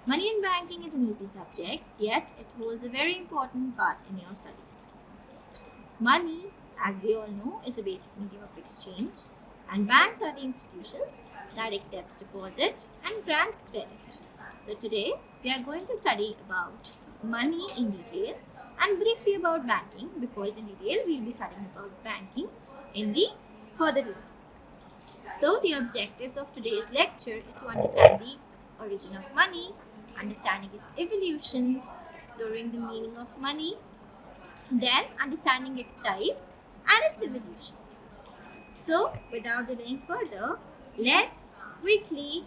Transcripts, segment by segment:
Money in banking is an easy subject, yet it holds a very important part in your studies. Money, as we all know, is a basic medium of exchange, and banks are the institutions that accept deposit and grants credit. So today we are going to study about money in detail and briefly about banking, because in detail we will be studying about banking in the further units. So the objectives of today's lecture is to understand the origin of money, understanding its evolution, exploring the meaning of money, then understanding its types and its evolution. So without delaying further, let's quickly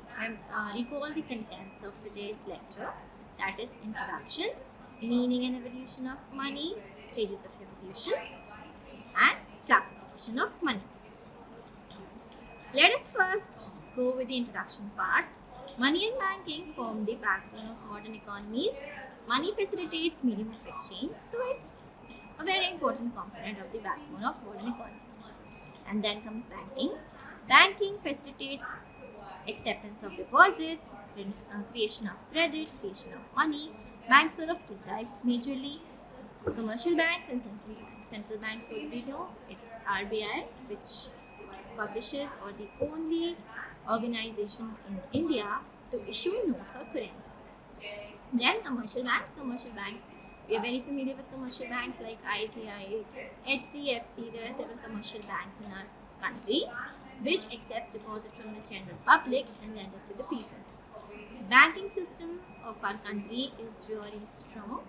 recall the contents of today's lecture, that is introduction, meaning and evolution of money, stages of evolution and classification of money. Let us first go with the introduction part. Money and banking form the backbone of modern economies. Money facilitates medium of exchange, so it's a very important component of the backbone of modern economies. And then comes banking. Banking facilitates acceptance of deposits, creation of credit, creation of money. Banks are of two types majorly: commercial banks and central banks. Central bank, we know it's RBI, which publishes, or the only organization in India to issue notes or currency. Then commercial banks. Commercial banks, we are very familiar with commercial banks like ICICI, HDFC. There are several commercial banks in our country which accepts deposits from the general public and lend it to the people. Banking system of our country is really strong.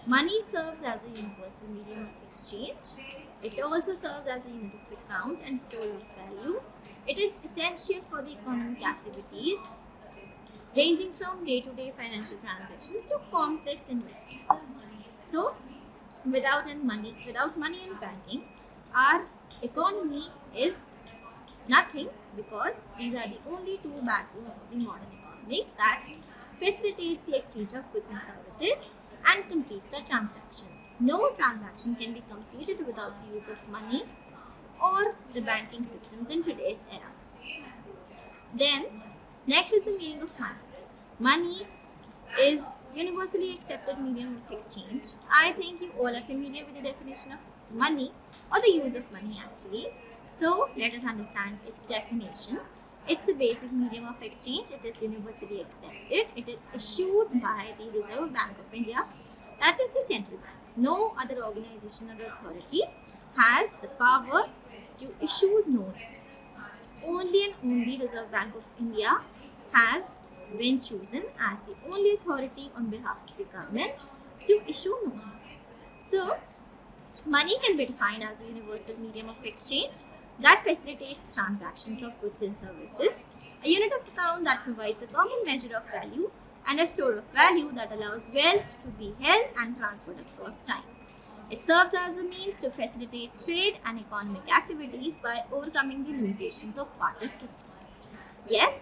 Money serves as a universal medium of exchange. It also serves as a unit of account and store of value. It is essential for the economic activities ranging from day-to-day financial transactions to complex investments. So, without money and banking, our economy is nothing, because these are the only two backbones of the modern economics that facilitates the exchange of goods and services and completes the transaction. No transaction can be completed without the use of money or the banking systems in today's era. Then, next is the meaning of money. Money is universally accepted medium of exchange. I think you all are familiar with the definition of money, or the use of money actually. So let us understand its definition. It's a basic medium of exchange. It is universally accepted. It is issued by the Reserve Bank of India, that is the central bank. No other organization or authority has the power to issue notes. Only and only Reserve Bank of India has been chosen as the only authority on behalf of the government to issue notes. So, money can be defined as a universal medium of exchange that facilitates transactions of goods and services, a unit of account that provides a common measure of value, and a store of value that allows wealth to be held and transferred across time. It serves as a means to facilitate trade and economic activities by overcoming the limitations of barter system. Yes,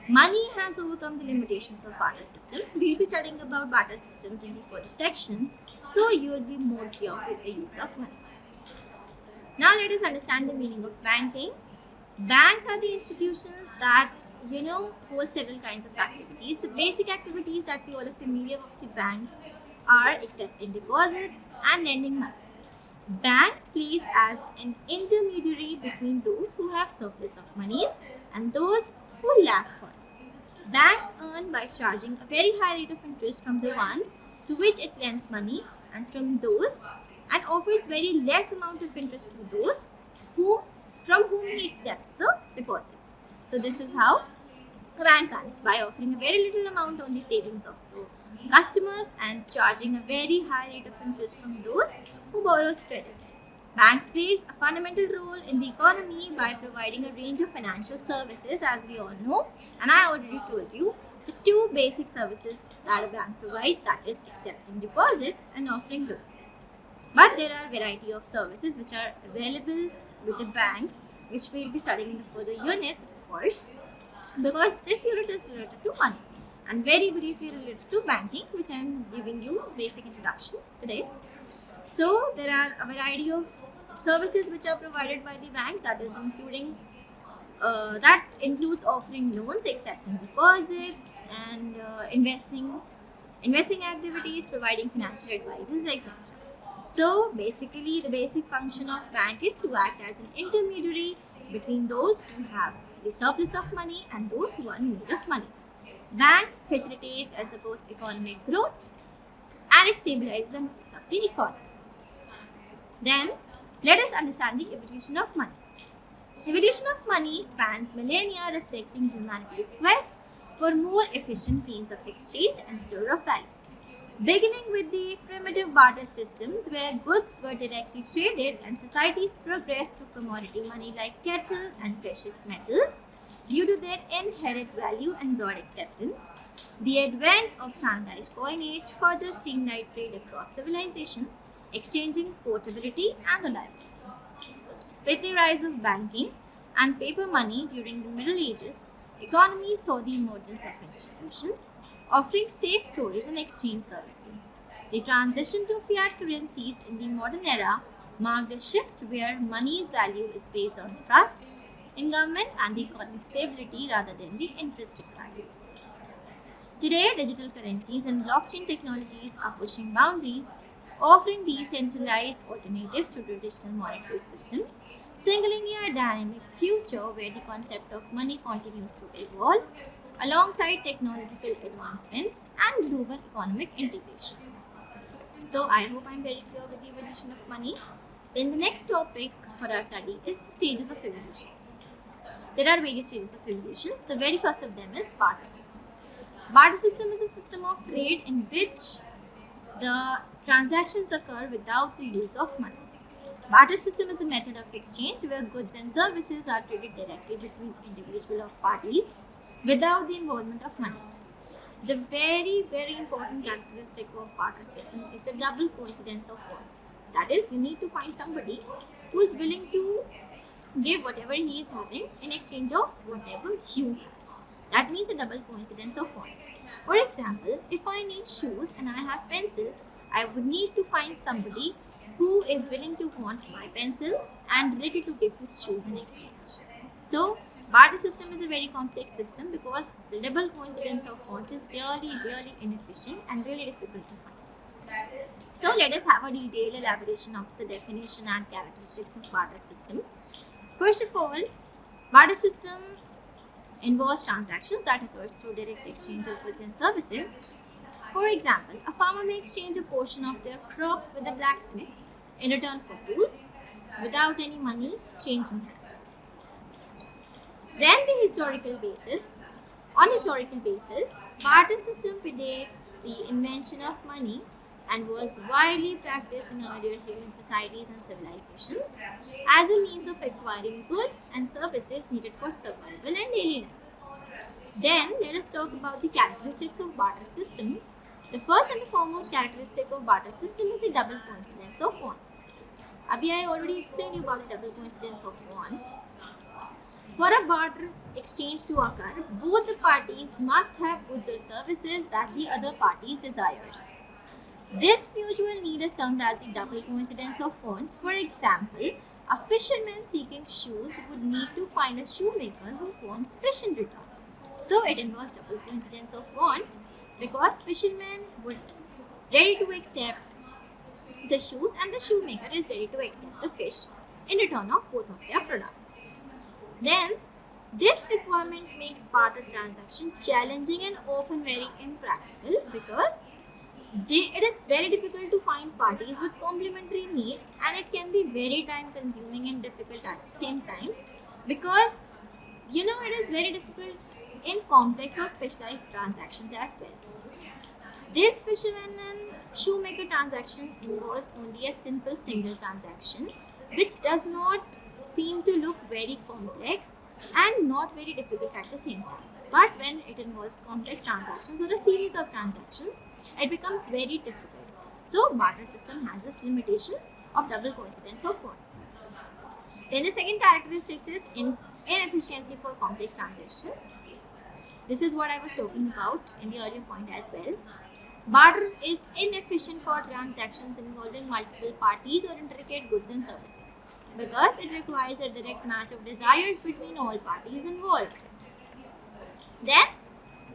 money has overcome the limitations of barter system. We'll be studying about barter systems in the further sections, so you will be more clear with the use of money. Now let us understand the meaning of banking. Banks are the institutions that hold several kinds of activities. The basic activities that we all are familiar with the banks are accepting deposits and lending money. Banks plays as an intermediary between those who have surplus of monies and those who lack funds. Banks earn by charging a very high rate of interest from the ones to which it lends money, and from those, and offers very less amount of interest to those from whom he accepts the deposits. So this is how a bank earns, by offering a very little amount on the savings of the customers and charging a very high rate of interest from those who borrows credit. Banks plays a fundamental role in the economy by providing a range of financial services, as we all know, and I already told you the two basic services that a bank provides, that is accepting deposits and offering loans. But there are a variety of services which are available with the banks, which we will be studying in the further units, of course, because this unit is related to money and very briefly related to banking, which I am giving you basic introduction today. So there are a variety of services which are provided by the banks, that is including That includes offering loans, accepting deposits, and investing activities, providing financial advices, etc. So basically, the basic function of bank is to act as an intermediary between those who have the surplus of money and those who are in need of money. Bank facilitates and supports economic growth, and it stabilizes and boosts up the economy. Then, let us understand the evolution of money. Evolution of money spans millennia, reflecting humanity's quest for more efficient means of exchange and store of value. Beginning with the primitive barter systems where goods were directly traded and societies progressed to commodity money like cattle and precious metals due to their inherent value and broad acceptance, the advent of standardized coinage further streamlined trade across civilization, exchanging portability and reliability. With the rise of banking and paper money during the Middle Ages, economies saw the emergence of institutions offering safe storage and exchange services. The transition to fiat currencies in the modern era marked a shift where money's value is based on trust in government and the economic stability rather than the intrinsic value. Today, digital currencies and blockchain technologies are pushing boundaries, offering decentralized alternatives to traditional monetary systems, signaling a dynamic future where the concept of money continues to evolve alongside technological advancements and global economic integration. So, I hope I'm very clear with the evolution of money. Then, the next topic for our study is the stages of evolution. There are various stages of evolutions. The very first of them is barter system. Barter system is a system of trade in which the transactions occur without the use of money. Barter system is a method of exchange where goods and services are traded directly between individual of parties without the involvement of money. The very important characteristic of barter system is the double coincidence of funds. That is, you need to find somebody who is willing to give whatever he is having in exchange of whatever you have. That means a double coincidence of funds. For example, if I need shoes and I have pencil, I would need to find somebody who is willing to want my pencil and ready to give his shoes in exchange. So, barter system is a very complex system because the double coincidence of funds is really inefficient and really difficult to find. So, let us have a detailed elaboration of the definition and characteristics of barter system. First of all, barter system involves transactions that occurs through direct exchange of goods and services. For example, a farmer may exchange a portion of their crops with a blacksmith in return for tools without any money changing hands. Then the historical basis. On historical basis, barter system predates the invention of money and was widely practiced in earlier human societies and civilizations as a means of acquiring goods and services needed for survival and daily life. Then let us talk about the characteristics of barter system. The first and the foremost characteristic of barter system is the double coincidence of funds. Abhi, I already explained you about the double coincidence of funds. For a barter exchange to occur, both the parties must have goods or services that the other party desires. This mutual need is termed as the double coincidence of funds. For example, a fisherman seeking shoes would need to find a shoemaker who wants fish in return. So it involves double coincidence of want because fisherman would ready to accept the shoes and the shoemaker is ready to accept the fish in return of both of their products. Then this requirement makes barter transaction challenging and often very impractical because it is very difficult to find parties with complementary needs and it can be very time consuming and difficult at the same time because it is very difficult in complex or specialized transactions as well. This fisherman and shoemaker transaction involves only a simple single transaction which does not seem to look very complex and not very difficult at the same time. But when it involves complex transactions or a series of transactions, it becomes very difficult. So, barter system has this limitation of double coincidence of funds. Then the second characteristic is inefficiency for complex transactions. This is what I was talking about in the earlier point as well. Barter is inefficient for transactions involving multiple parties or intricate goods and services. because it requires a direct match of desires between all parties involved. Then,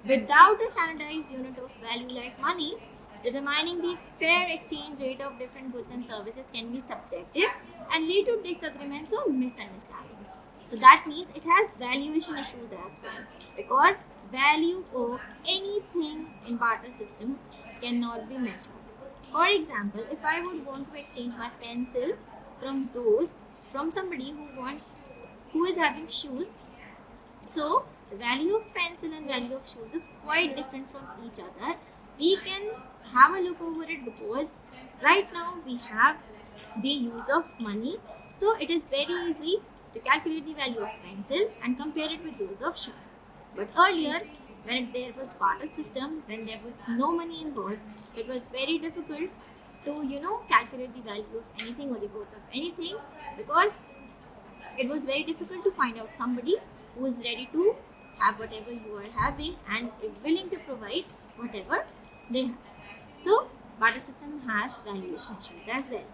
without a standardized unit of value like money, determining the fair exchange rate of different goods and services can be subjective and lead to disagreements or misunderstandings. So that means it has valuation issues as well, because value of anything in barter system cannot be measured. For example, if I would want to exchange my pencil from somebody who is having shoes, so the value of pencil and value of shoes is quite different from each other. We can have a look over it because right now we have the use of money, so it is very easy to calculate the value of pencil and compare it with those of shoes. But earlier, when there was barter system, when there was no money involved, so it was very difficult to calculate the value of anything or the worth of anything, because it was very difficult to find out somebody who is ready to have whatever you are having and is willing to provide whatever they have. So barter system has valuation issues as well.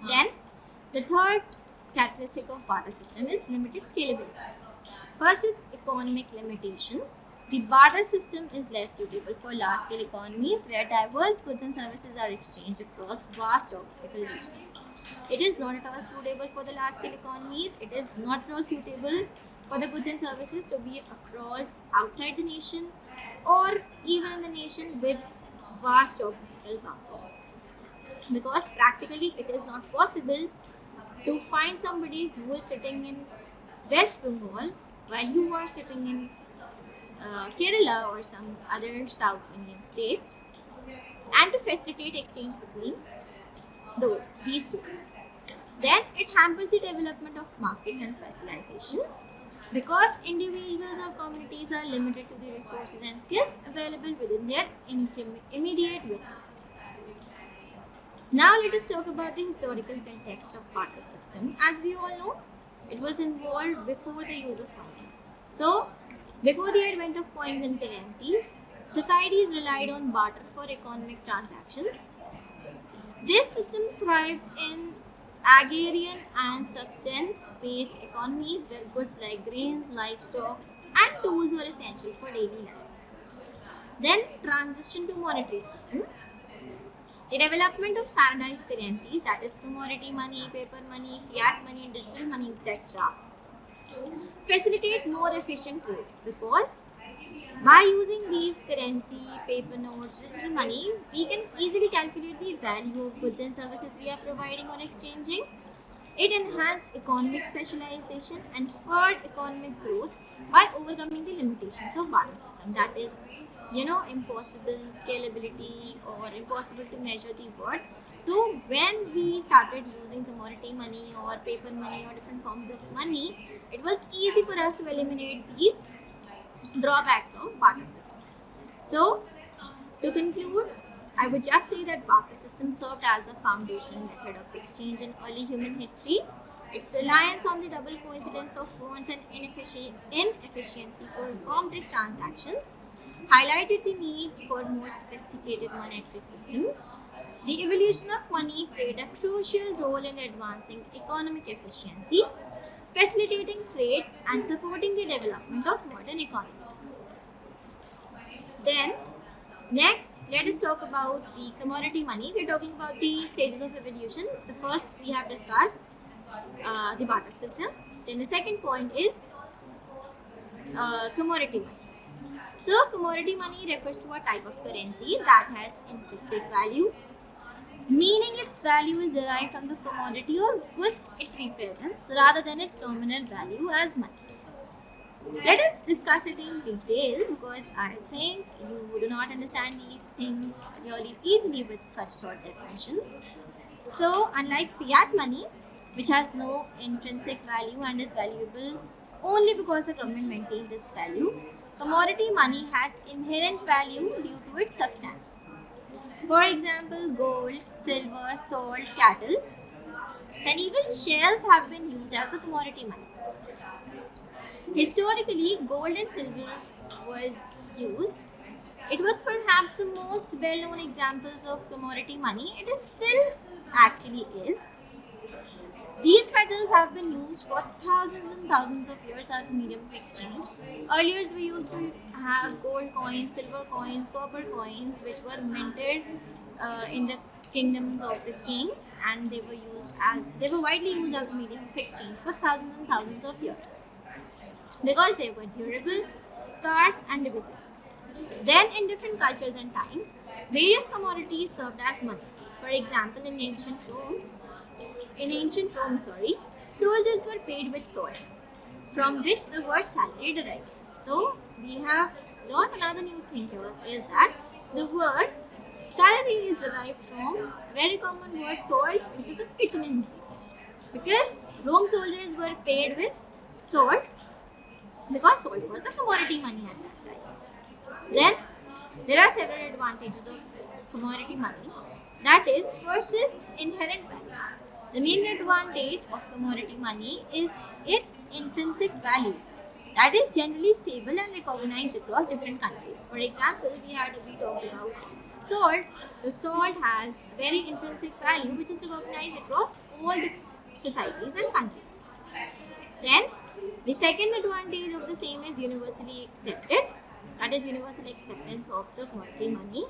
Then the third characteristic of barter system is limited scalability. First is economic limitation. The barter system is less suitable for large-scale economies where diverse goods and services are exchanged across vast geographical regions. It is not at all suitable for the large-scale economies. It is not at all suitable for the goods and services to be across outside the nation or even in the nation with vast geographical boundaries. Because practically it is not possible to find somebody who is sitting in West Bengal while you are sitting in Kerala or some other South Indian state, and to facilitate exchange between these two. Then it hampers the development of markets and specialization, because individuals or communities are limited to the resources and skills available within their immediate vicinity. Now let us talk about the historical context of barter system. As we all know, it was involved before the use of money. So, before the advent of coins and currencies, societies relied on barter for economic transactions. This system thrived in agrarian and substance-based economies where goods like grains, livestock, and tools were essential for daily lives. Then, transition to monetary system. The development of standardized currencies, that is commodity money, paper money, fiat money, digital money, etc., facilitate more efficient trade, because by using these currency, paper notes, digital money, we can easily calculate the value of goods and services we are providing or exchanging. It enhanced economic specialization and spurred economic growth by overcoming the limitations of barter system. That is, impossible scalability or impossible to measure the worth. So when we started using commodity money or paper money or different forms of money, it was easy for us to eliminate these drawbacks of barter system. So to conclude, I would just say that barter system served as a foundational method of exchange in early human history. Its reliance on the double coincidence of wants and inefficiency for complex transactions highlighted the need for more sophisticated monetary systems. The evolution of money played a crucial role in advancing economic efficiency, facilitating trade, and supporting the development of modern economies. Then, next, let us talk about the commodity money. We are talking about the stages of evolution. The first we have discussed the barter system. Then the second point is commodity money. So, commodity money refers to a type of currency that has intrinsic value, meaning its value is derived from the commodity or goods it represents rather than its nominal value as money. Let us discuss it in detail, because I think you do not understand these things really easily with such short definitions. So, unlike fiat money, which has no intrinsic value and is valuable only because the government maintains its value, commodity money has inherent value due to its substance. For example, gold, silver, salt, cattle, and even shells have been used as a commodity money. Historically, gold and silver was used. It was perhaps the most well-known examples of commodity money. It is still actually is. These metals have been used for thousands and thousands of years as a medium of exchange. Earlier, we used to have gold coins, silver coins, copper coins, which were minted in the kingdoms of the kings, and they were widely used as a medium of exchange for thousands and thousands of years because they were durable, scarce, and divisible. Then, in different cultures and times, various commodities served as money. For example, in ancient Rome, soldiers were paid with sword, from which the word salary derived. So, we have learned another new thing here is that the word salary is derived from very common word salt, which is a kitchen ingredient. Because Rome soldiers were paid with salt because salt was a commodity money at that time. Then there are several advantages of commodity money. That is, first is inherent value. The main advantage of commodity money is its intrinsic value. That is generally stable and recognized across different countries. For example, we talked about salt. The salt has very intrinsic value which is recognized across all the societies and countries. Then the second advantage of the same is universally accepted. That is universal acceptance of the commodity money.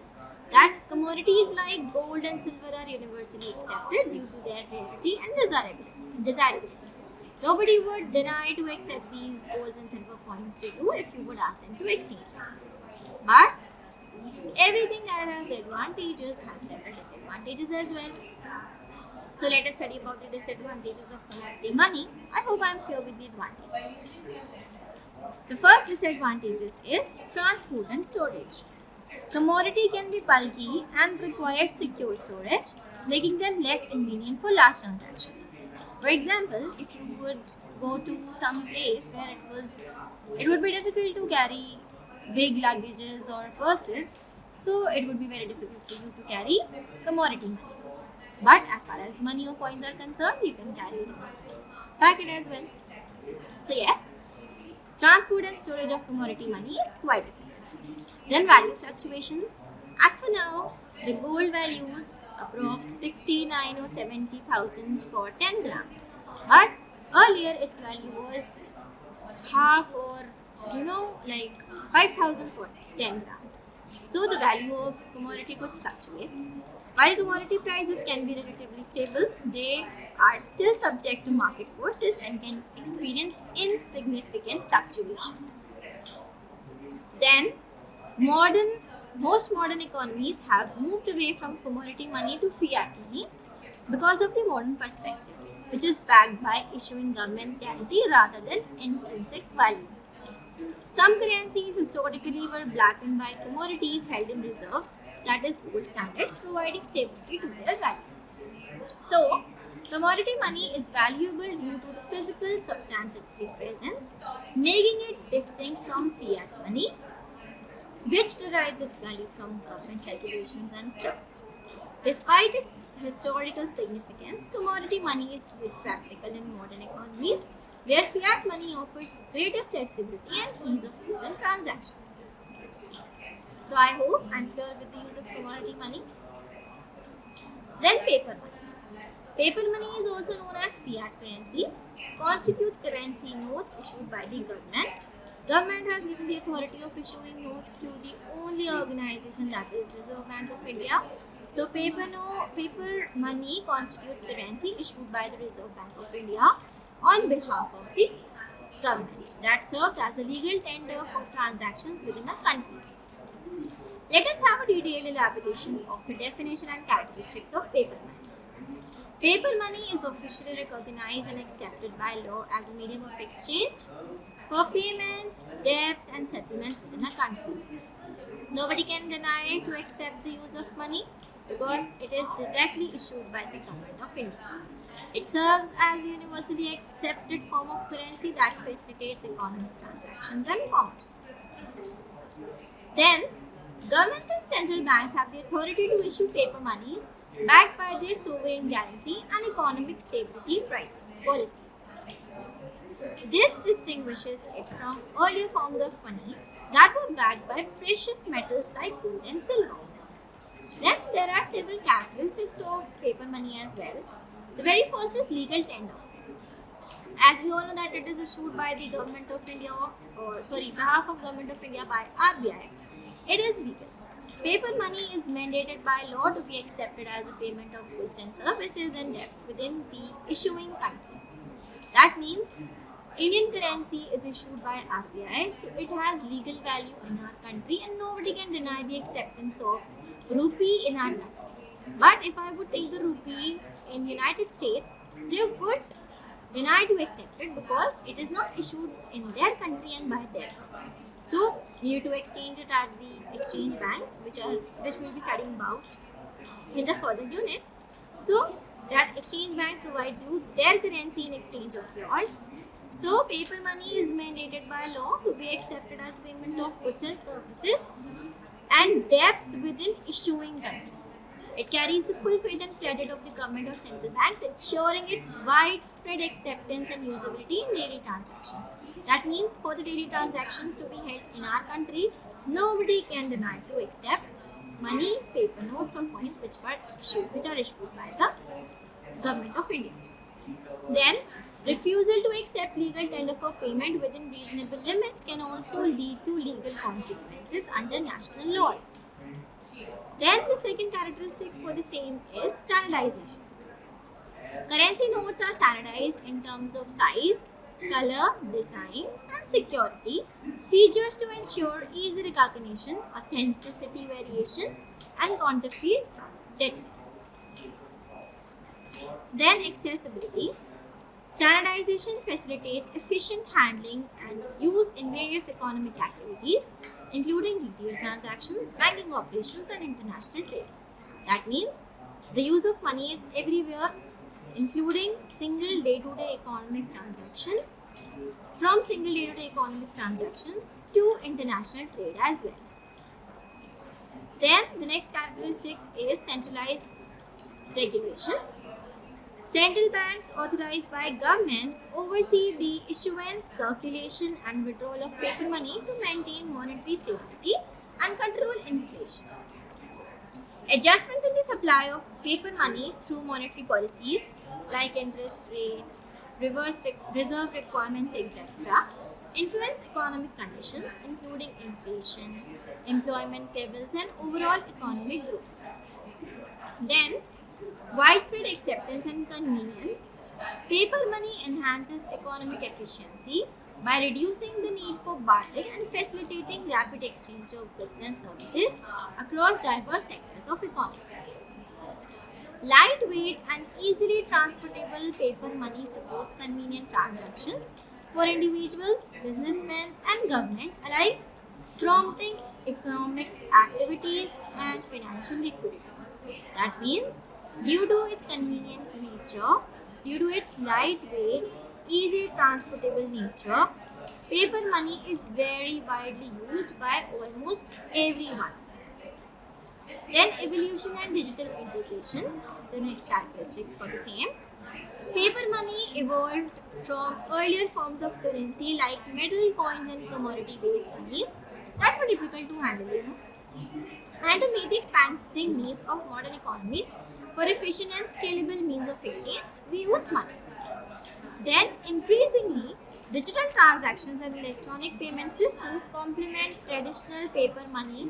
That commodities like gold and silver are universally accepted due to their rarity and desirability. Nobody would deny to accept these gold and silver coins to you if you would ask them to exchange. But everything that has advantages has several disadvantages as well. So let us study about the disadvantages of commodity money. I hope I am clear with the advantages. The first disadvantage is transport and storage. Commodity can be bulky and requires secure storage, making them less convenient for large transactions. For example, if you would go to some place where it would be difficult to carry big luggages or purses, so it would be very difficult for you to carry commodity money. But as far as money or coins are concerned, you can carry it in a packet as well. So yes, transport and storage of commodity money is quite difficult. Then value fluctuations. As for now, the gold values approx 69 or 70,000 for 10 grams. But earlier its value was half or like 5,000 for 10 grams. So the value of commodity goods fluctuates. While commodity prices can be relatively stable, they are still subject to market forces and can experience insignificant fluctuations. Then, most modern economies have moved away from commodity money to fiat money because of the modern perspective, which is backed by issuing government's guarantee rather than intrinsic value. Some currencies historically were blackened by commodities held in reserves, that is gold standards, providing stability to their value. So, commodity money is valuable due to the physical substantial presence, making it distinct from fiat money, which derives its value from government calculations and trust. Despite its historical significance, commodity money is less practical in modern economies, where fiat money offers greater flexibility and ease of use in transactions. So I hope I'm clear with the use of commodity money. Then paper money. Paper money is also known as fiat currency, constitutes currency notes issued by the government. Government has given the authority of issuing notes to the only organization, that is Reserve Bank of India. So paper money constitutes currency issued by the Reserve Bank of India on behalf of the government that serves as a legal tender for transactions within a country. Let us have a detailed elaboration of the definition and characteristics of paper money. Paper money is officially recognized and accepted by law as a medium of exchange for payments, debts, and settlements within a country. Nobody can deny to accept the use of money because it is directly issued by the government of India. It serves as a universally accepted form of currency that facilitates economic transactions and commerce. Then, governments and central banks have the authority to issue paper money backed by their sovereign guarantee and economic stability policies. This distinguishes it from earlier forms of money that were backed by precious metals like gold and silver. Then there are several characteristics of paper money as well. The very first is legal tender. As we all know that it is issued by the government of India, or sorry, behalf of government of India by RBI. It is legal. Paper money is mandated by law to be accepted as a payment of goods and services and debts within the issuing country. That means Indian currency is issued by RBI, so it has legal value in our country and nobody can deny the acceptance of rupee in our country. But if I would take the rupee in United States, they would deny to accept it because it is not issued in their country and by them. So you need to exchange it at the exchange banks, which we'll be studying about in the further units. So that exchange banks provides you their currency in exchange of yours. So paper money is mandated by law to be accepted as payment of goods and services and debts within issuing country. It carries the full faith and credit of the government or central banks, ensuring its widespread acceptance and usability in daily transactions. That means for the daily transactions to be held in our country, nobody can deny to accept money, paper notes or coins which are issued by the government of India. Then, refusal to accept legal tender for payment within reasonable limits can also lead to legal consequences under national laws. Then the second characteristic for the same is standardization. Currency notes are standardized in terms of size, color, design and security, features to ensure easy recognition, authenticity variation and counterfeit deterrence. Then accessibility. Standardization facilitates efficient handling and use in various economic activities, including retail transactions, banking operations, and international trade. That means the use of money is everywhere, including single day-to-day economic transaction, from single day-to-day economic transactions to international trade as well. Then the next characteristic is centralized regulation. Central banks authorized by governments oversee the issuance, circulation and withdrawal of paper money to maintain monetary stability and control inflation. Adjustments in the supply of paper money through monetary policies like interest rates, reserve requirements, etc., influence economic conditions including inflation, employment levels and overall economic growth. Then, widespread acceptance and convenience. Paper money enhances economic efficiency by reducing the need for bartering and facilitating rapid exchange of goods and services across diverse sectors of economy. Lightweight and easily transportable paper money supports convenient transactions for individuals, businessmen and government alike, prompting economic activities and financial liquidity. That means due to its convenient nature, due to its lightweight, easy transportable nature, paper money is very widely used by almost everyone. Then evolution and digital integration, the next characteristics for the same. Paper money evolved from earlier forms of currency like metal coins and commodity based monies that were difficult to handle, and to meet the expanding needs of modern economies for efficient and scalable means of exchange, we use money. Then, increasingly, digital transactions and electronic payment systems complement traditional paper money,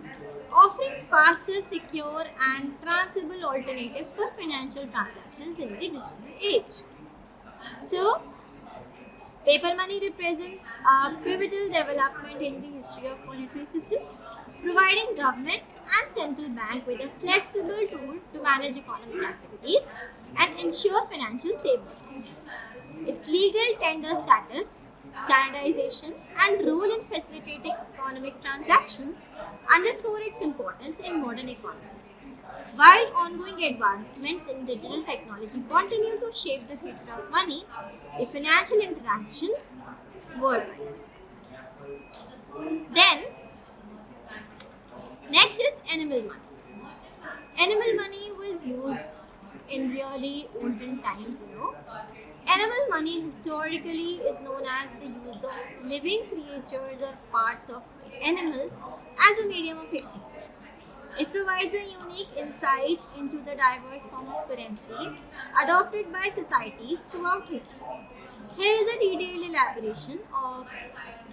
offering faster, secure, and transferable alternatives for financial transactions in the digital age. So, paper money represents a pivotal development in the history of monetary systems, providing governments and central bank with a flexible tool to manage economic activities and ensure financial stability. Its legal tender status, standardization, and role in facilitating economic transactions underscore its importance in modern economies. While ongoing advancements in digital technology continue to shape the future of money, the financial interactions worldwide. Then, next is animal money. Animal money was used in really olden times. Animal money historically is known as the use of living creatures or parts of animals as a medium of exchange. It provides a unique insight into the diverse form of currency adopted by societies throughout history. Here is a detailed elaboration of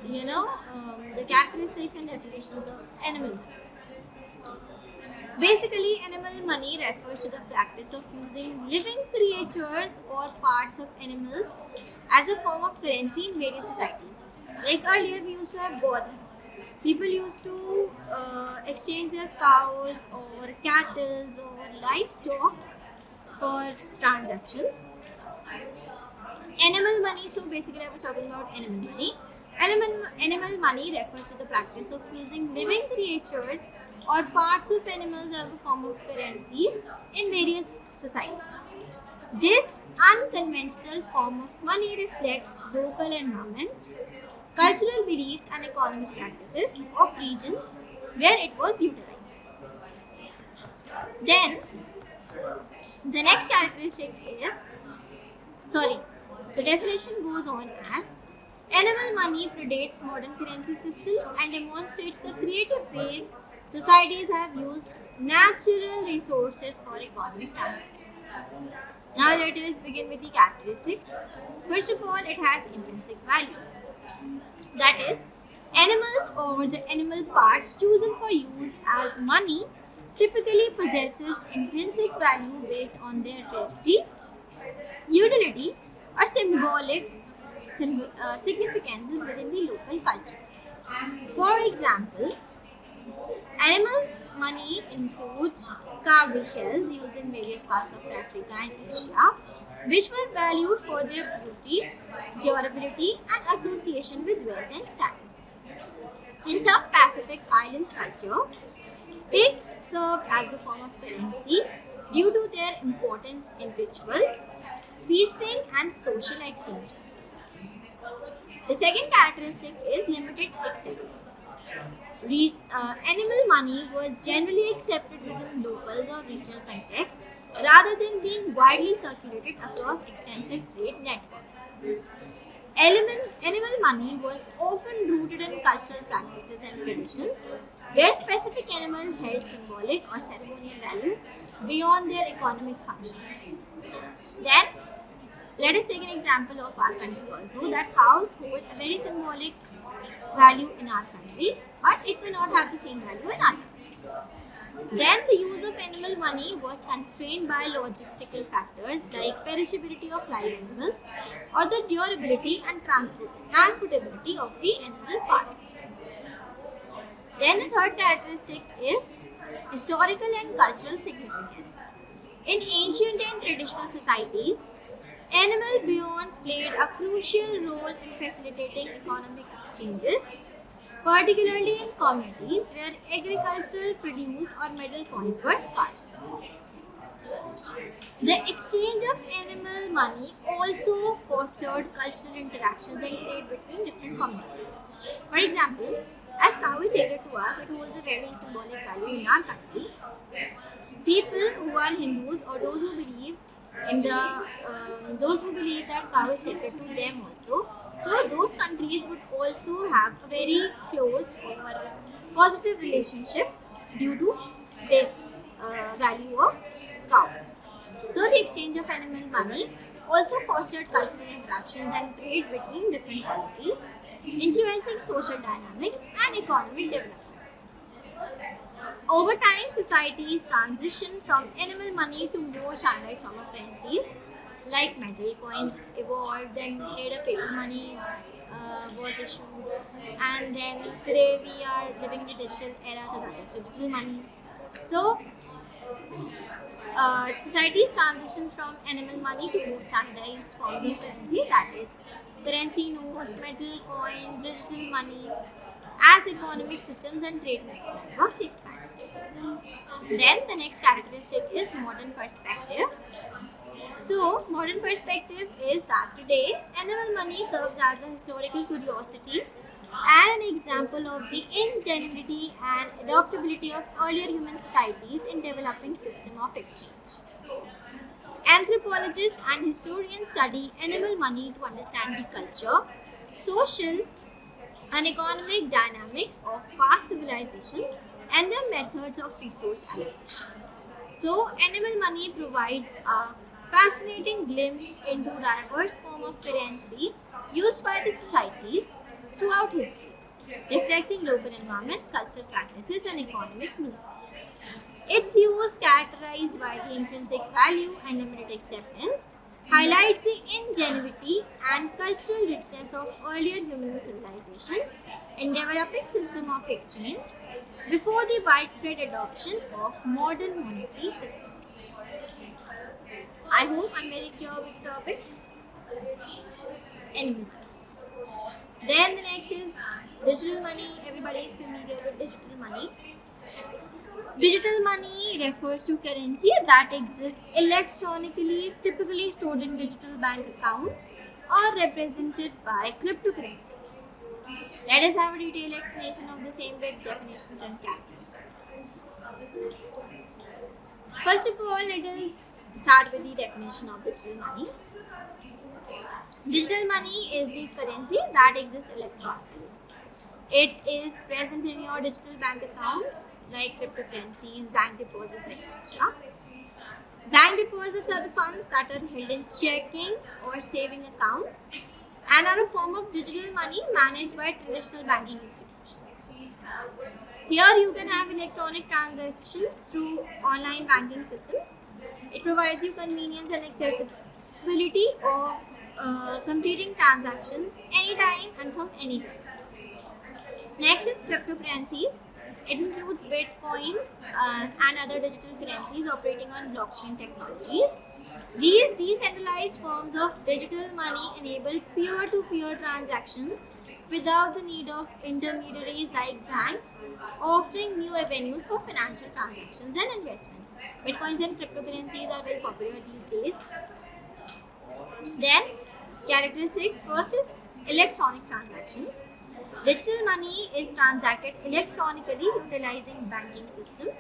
the characteristics and definitions of animal money. Basically, animal money refers to the practice of using living creatures or parts of animals as a form of currency in various societies. Like earlier, we used to have godi. People used to exchange their cows or cattle or livestock for transactions. Animal money, so basically I was talking about animal money. Animal money refers to the practice of using living creatures or parts of animals as a form of currency in various societies. This unconventional form of money reflects local environment, cultural beliefs and economic practices of regions where it was utilized. Then, the next characteristic is, the definition goes on as animal money predates modern currency systems and demonstrates the creative ways societies have used natural resources for economic transactions. Now let us begin with the characteristics. First of all, it has intrinsic value. That is, animals or the animal parts chosen for use as money typically possesses intrinsic value based on their rarity, utility, or symbolic significances within the local culture. For example, animals' money includes cowrie shells used in various parts of Africa and Asia, which were valued for their beauty, durability, and association with wealth and status. In some Pacific Islands culture, pigs served as a form of currency due to their importance in rituals, feasting, and social exchanges. The second characteristic is limited acceptance. Animal money was generally accepted within locals or regional contexts rather than being widely circulated across extensive trade networks. Animal money was often rooted in cultural practices and traditions where specific animals held symbolic or ceremonial value beyond their economic functions. Then, let us take an example of our country also, that cows hold a very symbolic value in our country, but it may not have the same value in others. Then the use of animal money was constrained by logistical factors like perishability of live animals or the durability and transportability of the animal parts. Then the third characteristic is historical and cultural significance. In ancient and traditional societies, animal beyond played a crucial role in facilitating economic exchanges, particularly in communities where agricultural produce or metal coins were scarce. The exchange of animal money also fostered cultural interactions and trade between different communities. For example, as cow is sacred to us, it holds a very symbolic value in our country. People who are Hindus or those who believe that cow is sacred to them also. So those countries would also have a very close or positive relationship due to this value of cow. So the exchange of animal money also fostered cultural interactions and trade between different countries, influencing social dynamics and economic development. Over time, societies transitioned from animal money to more standardized form of currencies, like metal coins evolved, then later paper money was issued, and then today we are living in a digital era, so that is digital money. So, societies transitioned from animal money to more standardized forms of currency, that is currency notes, metal coins, digital money, as economic systems and trade networks expand. Then the next characteristic is modern perspective. So, modern perspective is that today animal money serves as a historical curiosity and an example of the ingenuity and adaptability of earlier human societies in developing system of exchange. Anthropologists and historians study animal money to understand the culture, social, and economic dynamics of past civilizations and their methods of resource allocation. So, animal money provides a fascinating glimpse into diverse form of currency used by the societies throughout history, reflecting local environments, cultural practices, and economic needs. Its use, characterized by the intrinsic value and limited acceptance, highlights the ingenuity and cultural richness of earlier human civilizations in developing system of exchange before the widespread adoption of modern monetary systems. I hope I'm very clear with the topic. Anyway, then the next is digital money. Everybody is familiar with digital money. Digital money refers to currency that exists electronically, typically stored in digital bank accounts or represented by cryptocurrencies. Let us have a detailed explanation of the same with definitions and characteristics. First of all, let us start with the definition of digital money. Digital money is the currency that exists electronically. It is present in your digital bank accounts like cryptocurrencies, bank deposits, etc. Bank deposits are the funds that are held in checking or saving accounts and are a form of digital money managed by traditional banking institutions. Here you can have electronic transactions through online banking systems. It provides you convenience and accessibility of completing transactions anytime and from anywhere. Next is cryptocurrencies. It includes bitcoins and other digital currencies operating on blockchain technologies. These decentralized forms of digital money enable peer-to-peer transactions without the need of intermediaries like banks, offering new avenues for financial transactions and investments. Bitcoins and cryptocurrencies are very popular these days. Then, characteristics. First is electronic transactions. Digital money is transacted electronically utilizing banking systems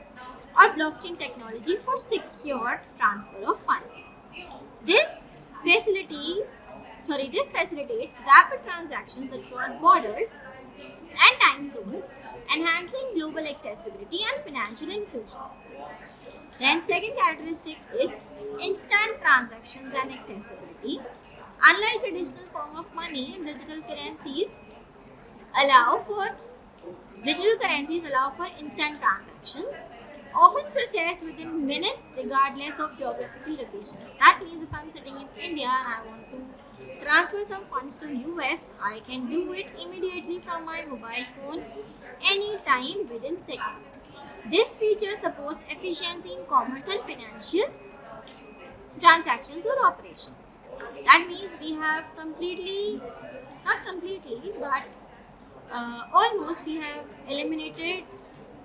or blockchain technology for secure transfer of funds. This facilitates rapid transactions across borders and time zones, enhancing global accessibility and financial inclusions. Then second characteristic is instant transactions and accessibility. Unlike traditional form of money, digital currencies allow for instant transactions, often processed within minutes regardless of geographical locations. That means if I'm sitting in India and I want to transfer some funds to US, I can do it immediately from my mobile phone anytime within seconds. This feature supports efficiency in commerce and financial transactions or operations. That means we have not completely, but almost we have eliminated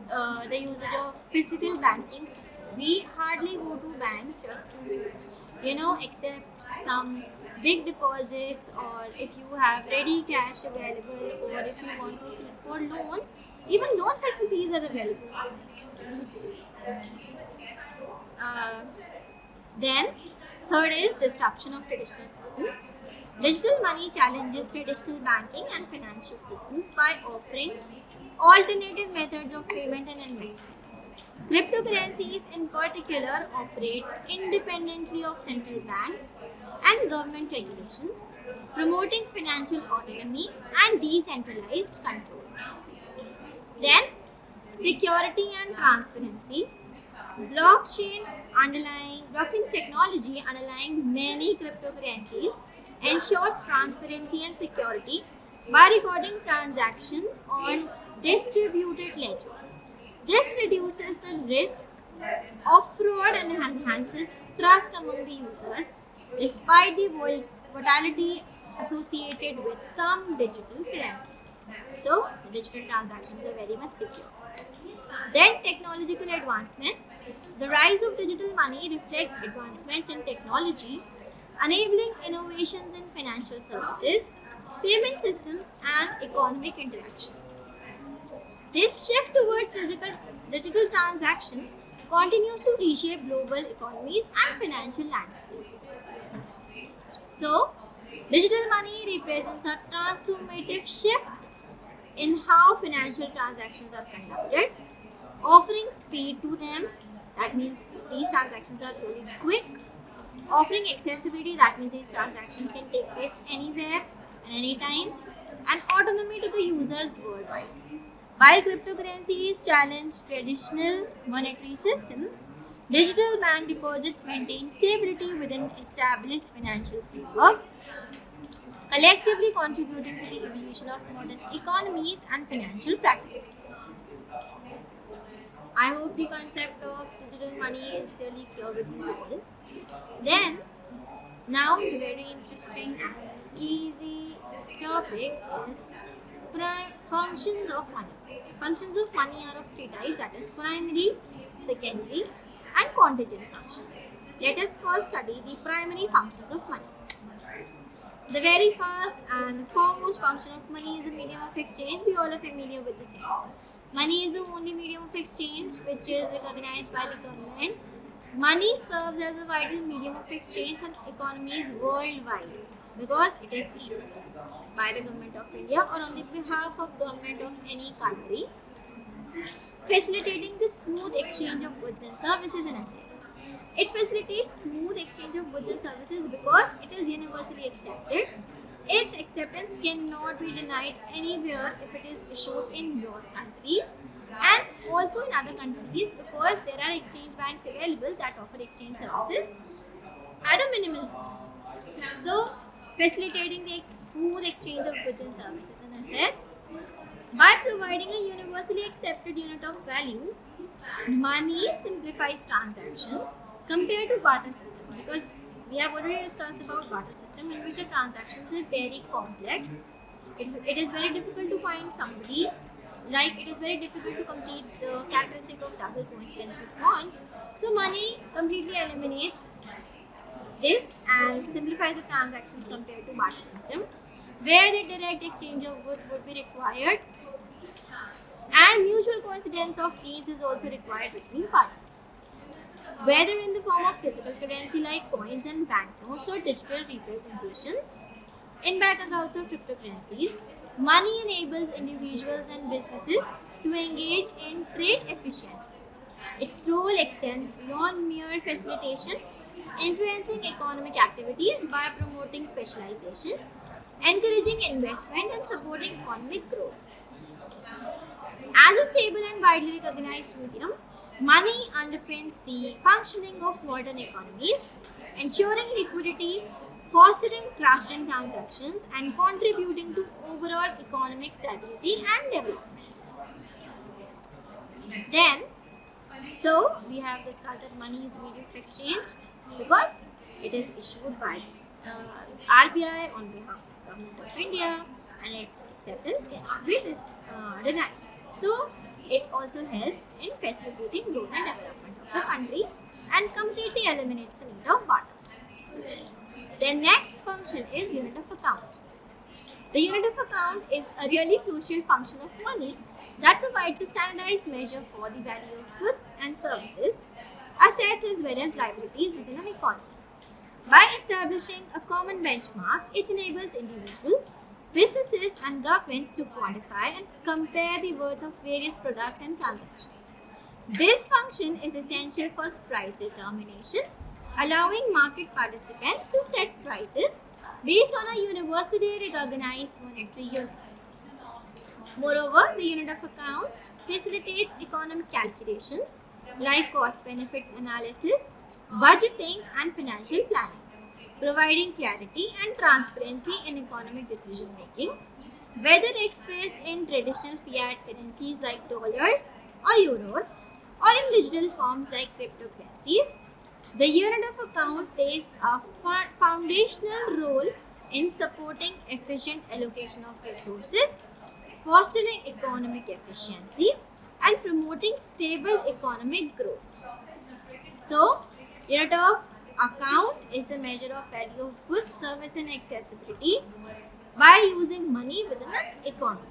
the usage of physical banking system. We hardly go to banks just to accept some big deposits, or if you have ready cash available, or if you want to seek for loans. Even loan facilities are available these days. Uh, then third is disruption of traditional system. Digital money challenges traditional banking and financial systems by offering alternative methods of payment and investment. Cryptocurrencies in particular operate independently of central banks and government regulations, promoting financial autonomy and decentralized control. Then, security and transparency. Blockchain technology underlying many cryptocurrencies ensures transparency and security by recording transactions on distributed ledger. This reduces the risk of fraud and enhances trust among the users despite the volatility associated with some digital currencies. So, digital transactions are very much secure. Then, technological advancements. The rise of digital money reflects advancements in technology, enabling innovations in financial services, payment systems, and economic interactions. This shift towards digital transaction continues to reshape global economies and financial landscape. So, digital money represents a transformative shift in how financial transactions are conducted, offering speed to them, that means these transactions are really quick. Offering accessibility, that means these transactions can take place anywhere and anytime. And autonomy to the users worldwide. While cryptocurrencies challenge traditional monetary systems, digital bank deposits maintain stability within established financial framework, collectively contributing to the evolution of modern economies and financial practices. I hope the concept of digital money is really clear with you all. Then, now the very interesting and easy topic is functions of money. Functions of money are of three types, that is primary, secondary and contingent functions. Let us first study the primary functions of money. The very first and foremost function of money is a medium of exchange. We all are familiar with the same. Money is the only medium of exchange which is recognized by the government. Money serves as a vital medium of exchange on economies worldwide because it is issued by the government of India or on the behalf of government of any country, facilitating the smooth exchange of goods and services and assets. It facilitates smooth exchange of goods and services because it is universally accepted. Its acceptance cannot be denied anywhere if it is issued in your country and also in other countries because there are exchange banks available that offer exchange services at a minimal cost. So, facilitating the smooth exchange of goods and services and assets by providing a universally accepted unit of value, money simplifies transactions compared to barter system because we have already discussed about barter system in which the transactions are very complex. It is very difficult to find somebody, like it is very difficult to complete the characteristic of double coincidence with bonds. So money completely eliminates this and simplifies the transactions compared to barter system where the direct exchange of goods would be required and mutual coincidence of needs is also required between parties. Whether in the form of physical currency like coins and banknotes or digital representations in bank accounts or cryptocurrencies, money enables individuals and businesses to engage in trade efficiently. Its role extends beyond mere facilitation, influencing economic activities by promoting specialization, encouraging investment, and supporting economic growth. As a stable and widely recognized medium, money underpins the functioning of modern economies, ensuring liquidity, fostering trust in transactions, and contributing to overall economic stability and development. Then, so we have discussed that money is a medium of exchange because it is issued by RBI on behalf of the government of India and its acceptance cannot be denied. So, it also helps in facilitating growth and development of the country and completely eliminates the need of barter. The next function is unit of account. The unit of account is a really crucial function of money that provides a standardized measure for the value of goods and services, assets as well as liabilities within an economy. By establishing a common benchmark, it enables individuals, businesses and governments to quantify and compare the worth of various products and transactions. This function is essential for price determination, allowing market participants to set prices based on a universally recognized monetary unit. Moreover, the unit of account facilitates economic calculations like cost-benefit analysis, budgeting and financial planning, providing clarity and transparency in economic decision making, whether expressed in traditional fiat currencies like dollars or euros or in digital forms like cryptocurrencies. The unit of account plays a foundational role in supporting efficient allocation of resources, fostering economic efficiency, and promoting stable economic growth. So, unit of account is the measure of value of goods, service and accessibility by using money within an economy.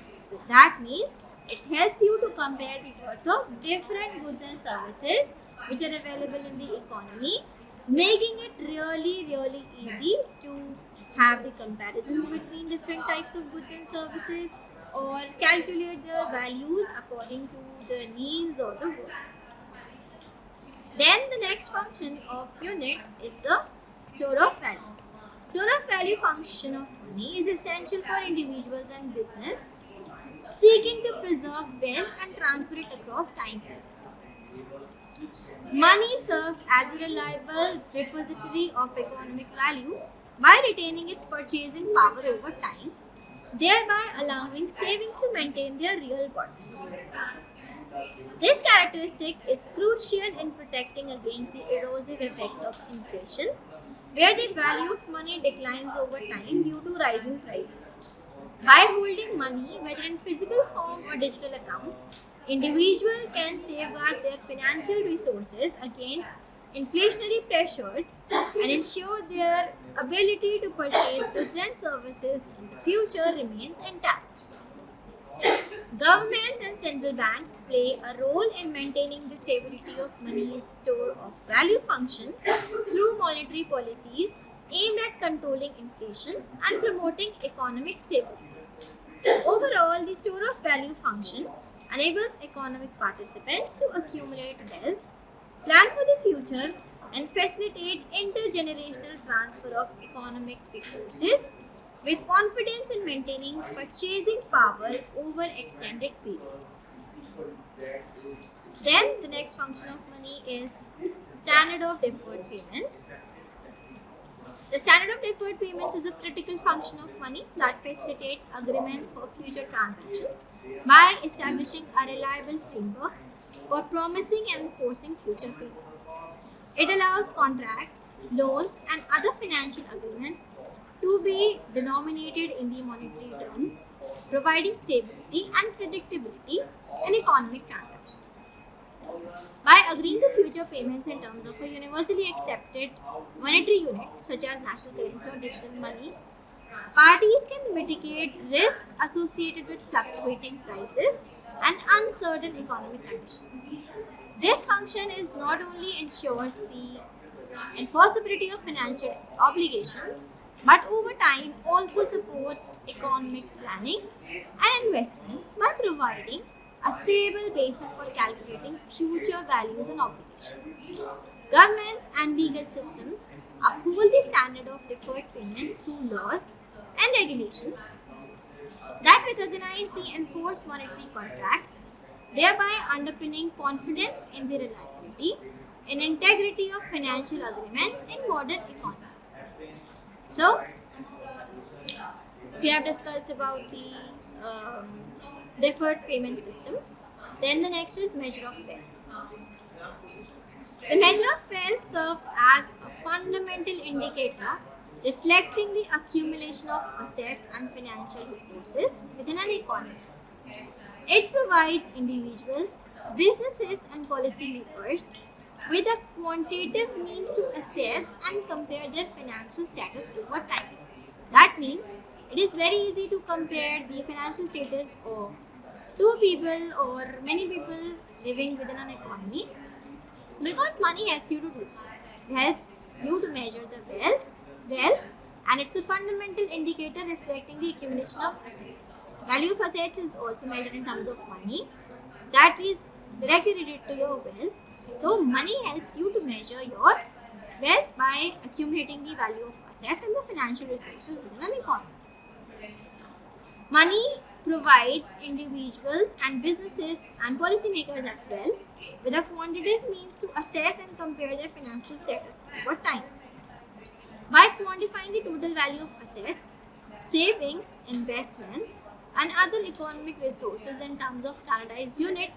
That means it helps you to compare the worth of different goods and services which are available in the economy, making it really easy to have the comparisons between different types of goods and services, or calculate their values according to the needs of the world. Then the next function of unit is the store of value. Store of value function of money is essential for individuals and business seeking to preserve wealth and transfer it across time periods. Money serves as a reliable repository of economic value by retaining its purchasing power over time, thereby allowing savings to maintain their real worth. This characteristic is crucial in protecting against the erosive effects of inflation, where the value of money declines over time due to rising prices. By holding money, whether in physical form or digital accounts, individuals can safeguard their financial resources against inflationary pressures and ensure their ability to purchase goods and services in the future remains intact. Governments and central banks play a role in maintaining the stability of money's store of value function through monetary policies aimed at controlling inflation and promoting economic stability. Overall, the store of value function enables economic participants to accumulate wealth, plan for the future, and facilitate intergenerational transfer of economic resources with confidence in maintaining purchasing power over extended periods. Then, the next function of money is standard of deferred payments. The standard of deferred payments is a critical function of money that facilitates agreements for future transactions by establishing a reliable framework for promising and enforcing future payments. It allows contracts, loans, and other financial agreements to be denominated in the monetary terms, providing stability and predictability in economic transactions. By agreeing to future payments in terms of a universally accepted monetary unit such as national currency or digital money, parties can mitigate risk associated with fluctuating prices and uncertain economic conditions. This function is not only ensures the enforceability of financial obligations but over time also supports economic planning and investment by providing a stable basis for calculating future values and obligations. Governments and legal systems uphold the standard of deferred payments through laws and regulations that recognize the enforced monetary contracts, thereby underpinning confidence in the reliability and integrity of financial agreements in modern economies. So, we have discussed about the deferred payment system. Then the next is measure of wealth. The measure of wealth serves as a fundamental indicator reflecting the accumulation of assets and financial resources within an economy. It provides individuals, businesses, and policymakers with a quantitative means to assess and compare their financial status over time. That means it is very easy to compare the financial status of two people or many people living within an economy because money helps you to do so. It helps you to measure the wealth, and it's a fundamental indicator reflecting the accumulation of assets. Value of assets is also measured in terms of money that is directly related to your wealth. So money helps you to measure your wealth by accumulating the value of assets and the financial resources within an economy. Money provides individuals and businesses and policymakers as well with a quantitative means to assess and compare their financial status over time. By quantifying the total value of assets, savings, investments, and other economic resources in terms of standardized unit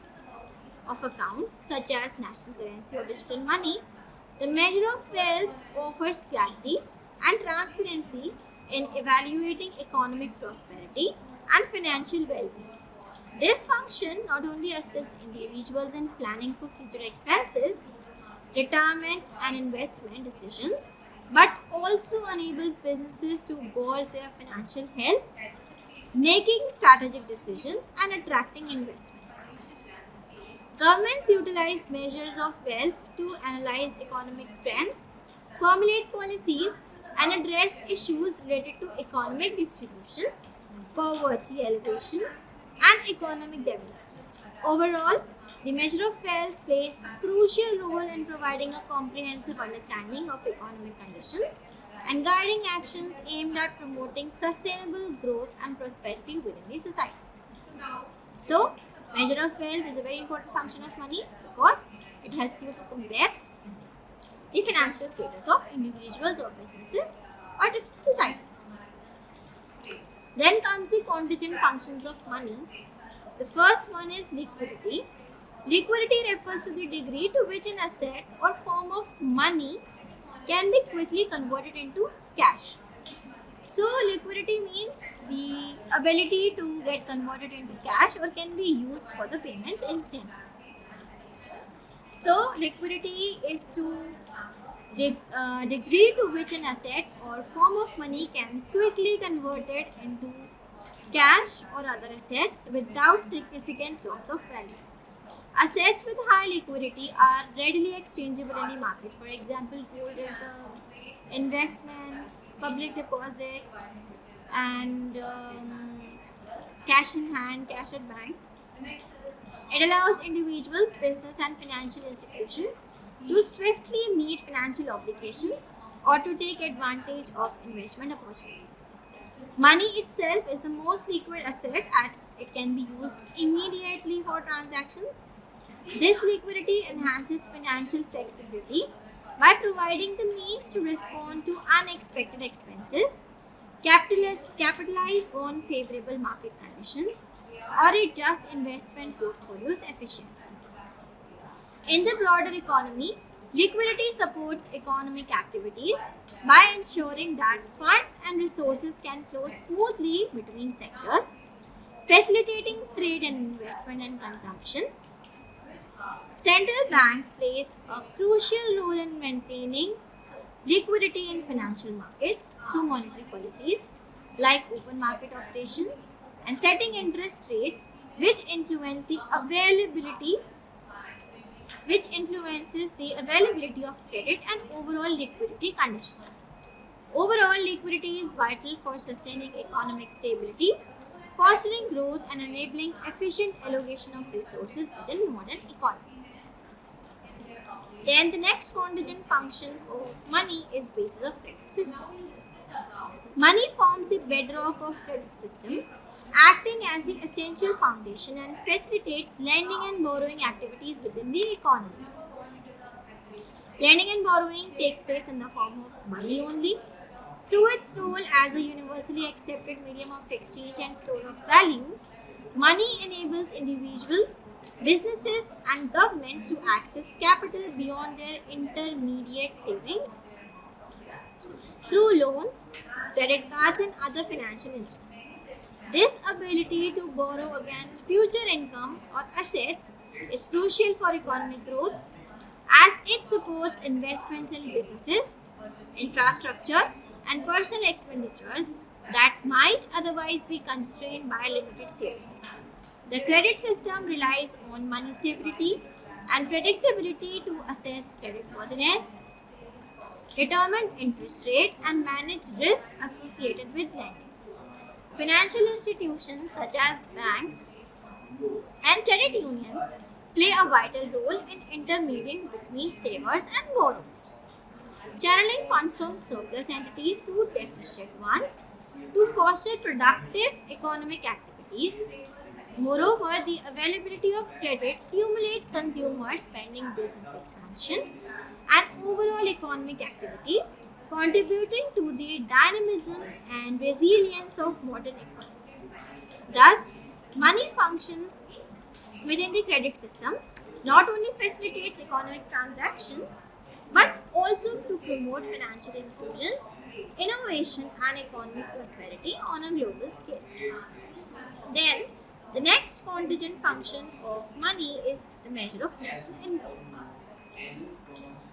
of accounts such as national currency or digital money, the measure of wealth offers clarity and transparency in evaluating economic prosperity and financial well-being. This function not only assists individuals in planning for future expenses, retirement, and investment decisions, but also enables businesses to gauge their financial health, making strategic decisions, and attracting investments. Governments utilize measures of wealth to analyze economic trends, formulate policies, and address issues related to economic distribution, poverty alleviation, and economic development. Overall, the measure of wealth plays a crucial role in providing a comprehensive understanding of economic conditions and guiding actions aimed at promoting sustainable growth and prosperity within the societies. So, measure of wealth is a very important function of money because it helps you to compare the financial status of individuals or businesses or different societies. Then comes the contingent functions of money. The first one is liquidity. Liquidity refers to the degree to which an asset or form of money can be quickly converted into cash. So, liquidity means the ability to get converted into cash or can be used for the payments instantly. So, liquidity is degree to which an asset or form of money can quickly converted into cash or other assets without significant loss of value. Assets with high liquidity are readily exchangeable in the market. For example, gold reserves, investments, public deposits, and cash in hand, cash at bank. It allows individuals, business, and financial institutions to swiftly meet financial obligations or to take advantage of investment opportunities. Money itself is the most liquid asset as it can be used immediately for transactions. This liquidity enhances financial flexibility by providing the means to respond to unexpected expenses, capitalize on favorable market conditions, or adjust investment portfolios efficiently. In the broader economy, liquidity supports economic activities by ensuring that funds and resources can flow smoothly between sectors, facilitating trade and investment and consumption. Central banks plays a crucial role in maintaining liquidity in financial markets through monetary policies like open market operations and setting interest rates which influences the availability of credit and overall liquidity conditions. Overall, liquidity is vital for sustaining economic stability, fostering growth, and enabling efficient allocation of resources within modern economies. Then the next contingent function of money is basis of credit system. Money forms the bedrock of credit system, acting as the essential foundation and facilitates lending and borrowing activities within the economies. Lending and borrowing takes place in the form of money only. Through its role as a universally accepted medium of exchange and store of value, money enables individuals, businesses, and governments to access capital beyond their intermediate savings through loans, credit cards, and other financial instruments. This ability to borrow against future income or assets is crucial for economic growth as it supports investments in businesses, infrastructure, and personal expenditures that might otherwise be constrained by limited savings. The credit system relies on money stability and predictability to assess creditworthiness, determine interest rate, and manage risk associated with lending. Financial institutions such as banks and credit unions play a vital role in intermediating between savers and borrowers, channeling funds from surplus entities to deficit ones to foster productive economic activities. Moreover, the availability of credit stimulates consumer spending, business expansion, and overall economic activity, contributing to the dynamism and resilience of modern economies. Thus, money functions within the credit system not only facilitates economic transactions but also to promote financial inclusions, innovation, and economic prosperity on a global scale. Then, the next contingent function of money is the measure of national income.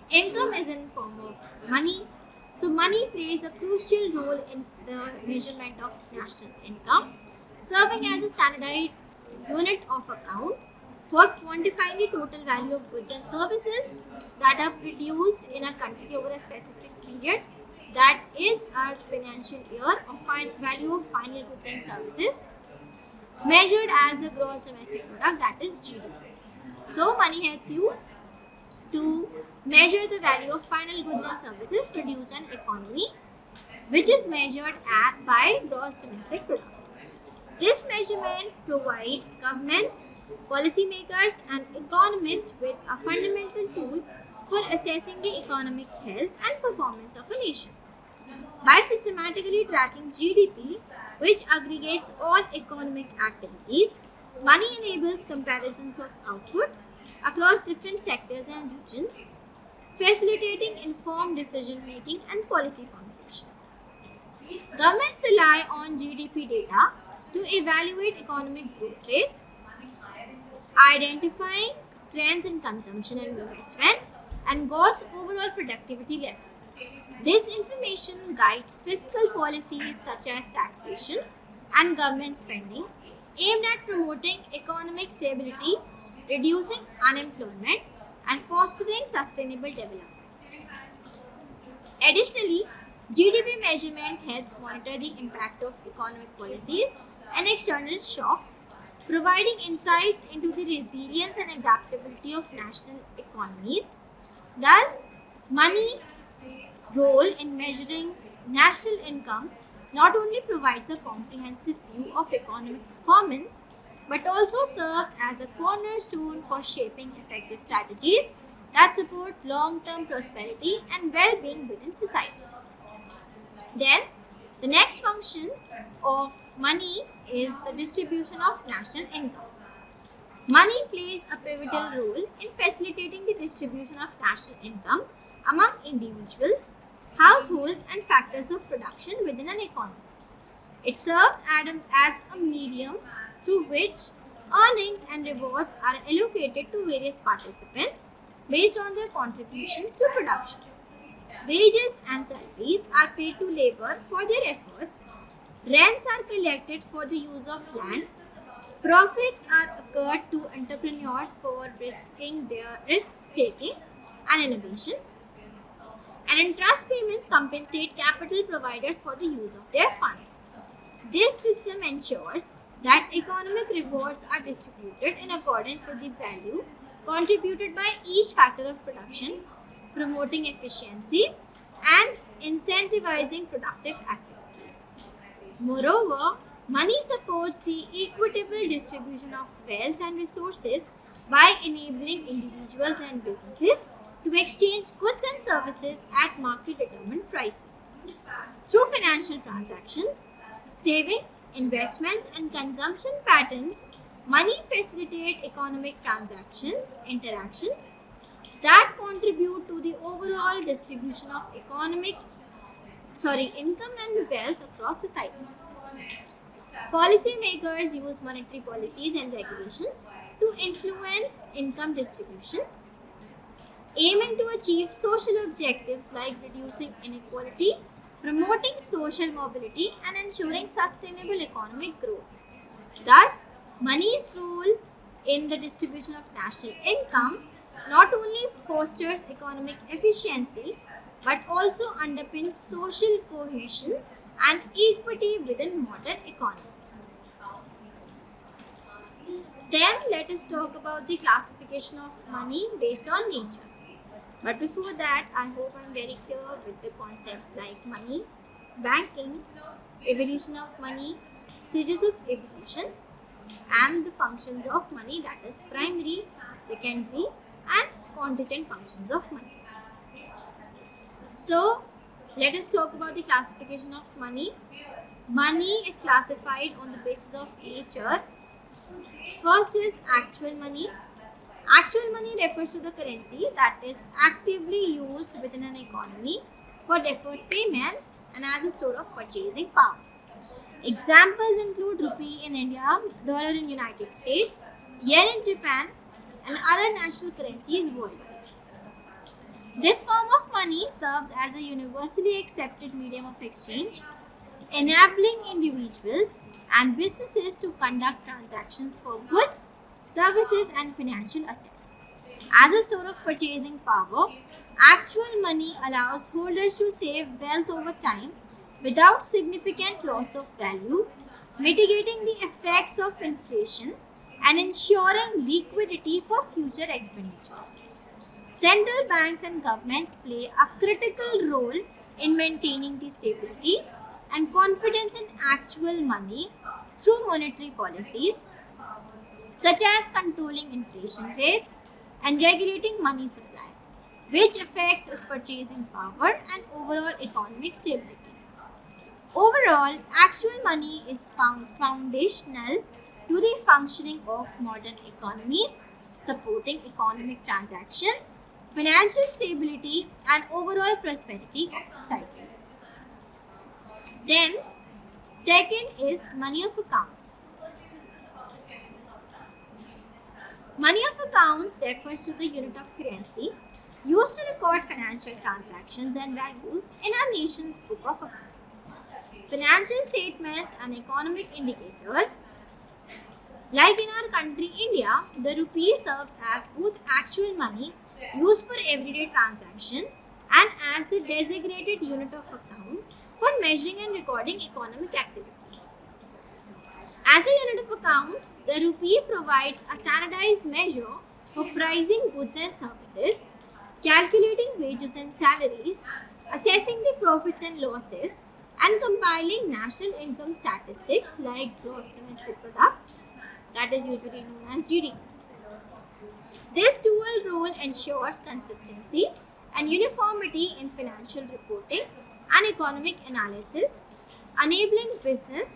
Income is in form of money. So money plays a crucial role in the measurement of national income, serving as a standardized unit of account for quantifying the total value of goods and services that are produced in a country over a specific period. that is our financial year of value of final goods and services measured as the gross domestic product, that is GDP. So money helps you to measure the value of final goods and services produced in economy, which is measured by gross domestic product. This measurement provides governments, policymakers and economists with a fundamental tool for assessing the economic health and performance of a nation. By systematically tracking GDP, which aggregates all economic activities, money enables comparisons of output across different sectors and regions, facilitating informed decision making and policy formulation. Governments rely on GDP data to evaluate economic growth rates, identifying trends in consumption and investment, and gross overall productivity level. This information guides fiscal policies such as taxation and government spending aimed at promoting economic stability, reducing unemployment, and fostering sustainable development. Additionally, GDP measurement helps monitor the impact of economic policies and external shocks, providing insights into the resilience and adaptability of national economies. Thus, money's role in measuring national income not only provides a comprehensive view of economic performance but also serves as a cornerstone for shaping effective strategies that support long-term prosperity and well-being within societies. Then, the next function of money is the distribution of national income. Money plays a pivotal role in facilitating the distribution of national income among individuals, households, and factors of production within an economy. It serves as a medium through which earnings and rewards are allocated to various participants based on their contributions to production. Wages and salaries are paid to labor for their efforts, rents are collected for the use of land, profits are accrued to entrepreneurs for risk taking and innovation, and interest payments compensate capital providers for the use of their funds. This system ensures that economic rewards are distributed in accordance with the value contributed by each factor of production, promoting efficiency and incentivizing productive activities. Moreover, money supports the equitable distribution of wealth and resources by enabling individuals and businesses to exchange goods and services at market determined prices. Through financial transactions, savings, investments, and consumption patterns, money facilitate economic interactions that contribute to the overall distribution of income and wealth across society. Policymakers use monetary policies and regulations to influence income distribution, aiming to achieve social objectives like reducing inequality, promoting social mobility, and ensuring sustainable economic growth. Thus, money's role in the distribution of national income not only fosters economic efficiency but also underpins social cohesion and equity within modern economies. Then let us talk about the classification of money based on nature. But before that, I hope I'm very clear with the concepts like money, banking, evolution of money, stages of evolution, and the functions of money, that is primary, secondary, and contingent functions of money. So, let us talk about the classification of money. Money is classified on the basis of nature. First is actual money. Actual money refers to the currency that is actively used within an economy for deferred payments and as a store of purchasing power. Examples include rupee in India, dollar in United States, yen in Japan, and other national currencies worldwide. This form of money serves as a universally accepted medium of exchange, enabling individuals and businesses to conduct transactions for goods, services, and financial assets. As a store of purchasing power, actual money allows holders to save wealth over time without significant loss of value, mitigating the effects of inflation and ensuring liquidity for future expenditures. Central banks and governments play a critical role in maintaining the stability and confidence in actual money through monetary policies such as controlling inflation rates and regulating money supply, which affects its purchasing power and overall economic stability. Overall, actual money is foundational to the functioning of modern economies, supporting economic transactions, financial stability, and overall prosperity of societies. Then, second is money of accounts. Money of accounts refers to the unit of currency used to record financial transactions and values in our nation's book of accounts. Financial statements and economic indicators, like in our country India, the rupee serves as both actual money used for everyday transaction and as the designated unit of account for measuring and recording economic activities. As a unit of account, the rupee provides a standardized measure for pricing goods and services, calculating wages and salaries, assessing the profits and losses, and compiling national income statistics like gross domestic product, that is usually known as GDP. This dual role ensures consistency and uniformity in financial reporting and economic analysis, enabling business,